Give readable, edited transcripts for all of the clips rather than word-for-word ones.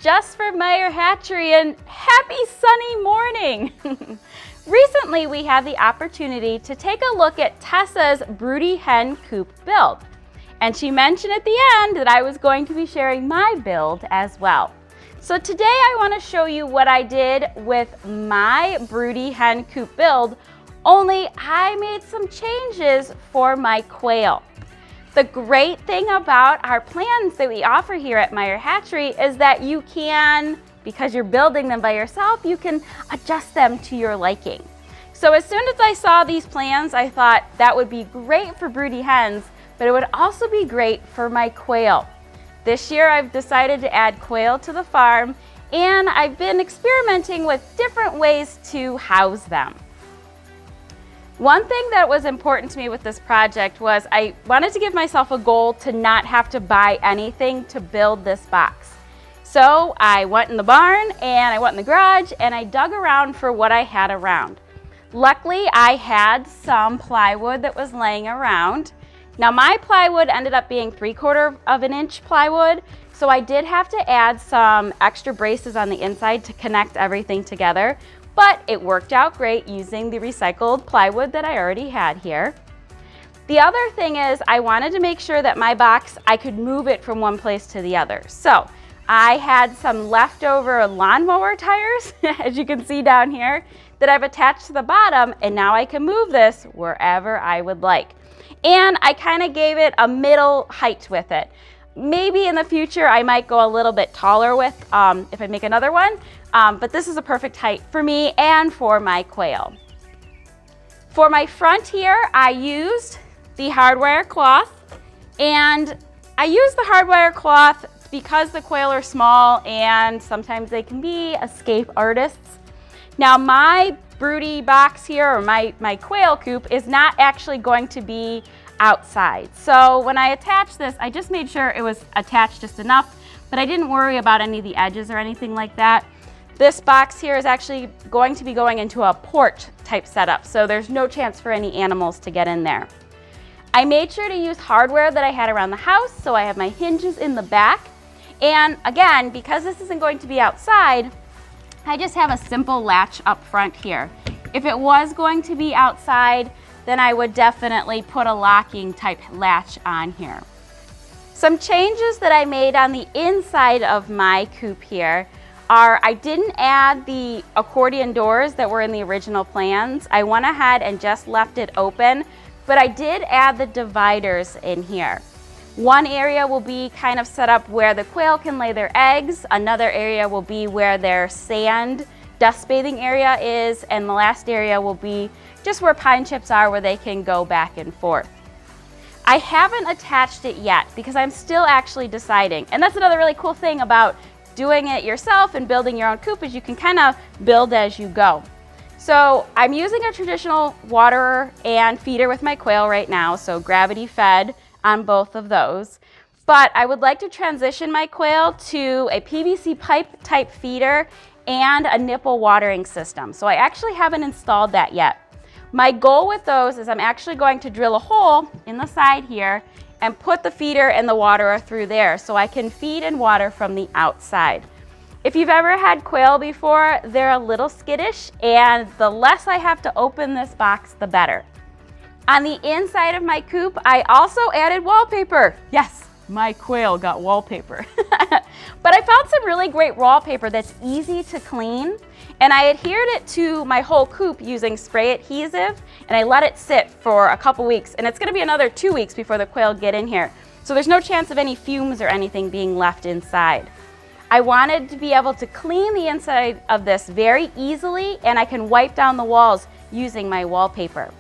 Jess from Meyer Hatchery, and happy sunny morning! Recently, we had the opportunity to take a look at Tessa's Broody Hen Coop build. And she mentioned at the end that I was going to be sharing my build as well. So today I want to show you what I did with my Broody Hen Coop build, only I made some changes for my quail. The great thing about our plans that we offer here at Meyer Hatchery is that you can, because you're building them by yourself, you can adjust them to your liking. So as soon as I saw these plans, I thought that would be great for broody hens, but it would also be great for my quail. This year I've decided to add quail to the farm, and I've been experimenting with different ways to house them. One thing that was important to me with this project was I wanted to give myself a goal to not have to buy anything to build this box. So I went in the barn and I went in the garage and I dug around for what I had around. Luckily, I had some plywood that was laying around. Now my plywood ended up being 3/4 of an inch plywood, so I did have to add some extra braces on the inside to connect everything together. But it worked out great using the recycled plywood that I already had here. The other thing is I wanted to make sure that my box, I could move it from one place to the other. So I had some leftover lawnmower tires, as you can see down here, that I've attached to the bottom, and now I can move this wherever I would like. And I kind of gave it a middle height with it. Maybe in the future I might go a little bit taller with if I make another one, but this is a perfect height for me and for my quail. For my front here, I used the hardwire cloth, and I use the hardwire cloth because the quail are small and sometimes they can be escape artists. Now my broody box here, or my quail coop, is not actually going to be outside. So when I attached this, I just made sure it was attached just enough, but I didn't worry about any of the edges or anything like that. This box here is actually going to be going into a porch type setup, so there's no chance for any animals to get in there. I made sure to use hardware that I had around the house, so I have my hinges in the back. And again, because this isn't going to be outside, I just have a simple latch up front here. If it was going to be outside, then I would definitely put a locking type latch on here. Some changes that I made on the inside of my coop here are I didn't add the accordion doors that were in the original plans. I went ahead and just left it open, but I did add the dividers in here. One area will be kind of set up where the quail can lay their eggs. Another area will be where their sand dust bathing area is, and the last area will be just where pine chips are, where they can go back and forth. I haven't attached it yet because I'm still actually deciding, and that's another really cool thing about doing it yourself and building your own coop is you can kind of build as you go. So I'm using a traditional waterer and feeder with my quail right now, so gravity fed on both of those. But I would like to transition my quail to a PVC pipe type feeder and a nipple watering system. So I actually haven't installed that yet. My goal with those is I'm actually going to drill a hole in the side here and put the feeder and the waterer through there so I can feed and water from the outside. If you've ever had quail before, they're a little skittish, and the less I have to open this box, the better. On the inside of my coop, I also added wallpaper. Yes, my quail got wallpaper. But I found some really great wallpaper that's easy to clean, and I adhered it to my whole coop using spray adhesive, and I let it sit for a couple weeks, and it's gonna be another 2 weeks before the quail get in here. So there's no chance of any fumes or anything being left inside. I wanted to be able to clean the inside of this very easily, and I can wipe down the walls using my wallpaper.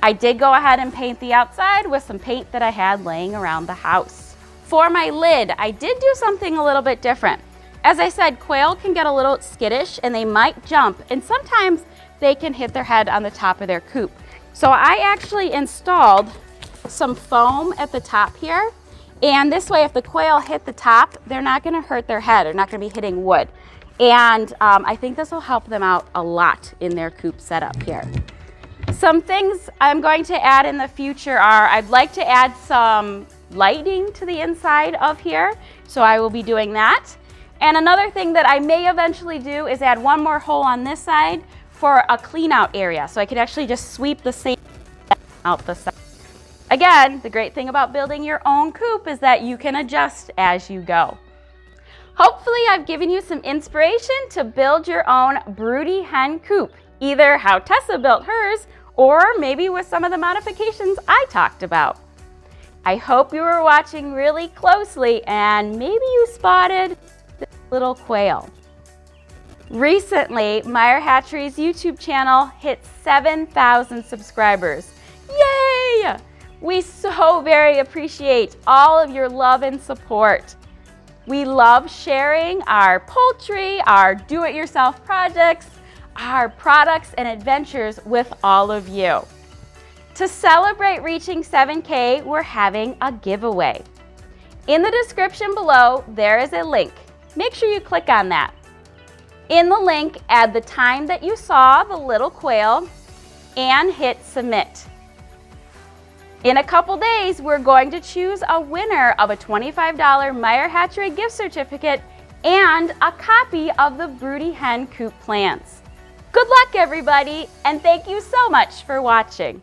I did go ahead and paint the outside with some paint that I had laying around the house. For my lid, I did do something a little bit different. As I said, quail can get a little skittish and they might jump, and sometimes they can hit their head on the top of their coop. So I actually installed some foam at the top here, and this way if the quail hit the top, they're not gonna hurt their head, they're not gonna be hitting wood. And I think this will help them out a lot in their coop setup here. Some things I'm going to add in the future are I'd like to add some lighting to the inside of here, so I will be doing that. And another thing that I may eventually do is add one more hole on this side for a clean out area, so I could actually just sweep the sand out the side. Again, the great thing about building your own coop is that you can adjust as you go. Hopefully I've given you some inspiration to build your own Broody Hen Coop, either how Tessa built hers or maybe with some of the modifications I talked about. I hope you were watching really closely and maybe you spotted this little quail. Recently, Meyer Hatchery's YouTube channel hit 7,000 subscribers. Yay! We so very appreciate all of your love and support. We love sharing our poultry, our do-it-yourself projects, our products and adventures with all of you. To celebrate reaching 7K, we're having a giveaway. In the description below, there is a link. Make sure you click on that. In the link, add the time that you saw the little quail and hit submit. In a couple days, we're going to choose a winner of a $25 Meyer Hatchery gift certificate and a copy of the Broody Hen Coop plans. Good luck, everybody, and thank you so much for watching.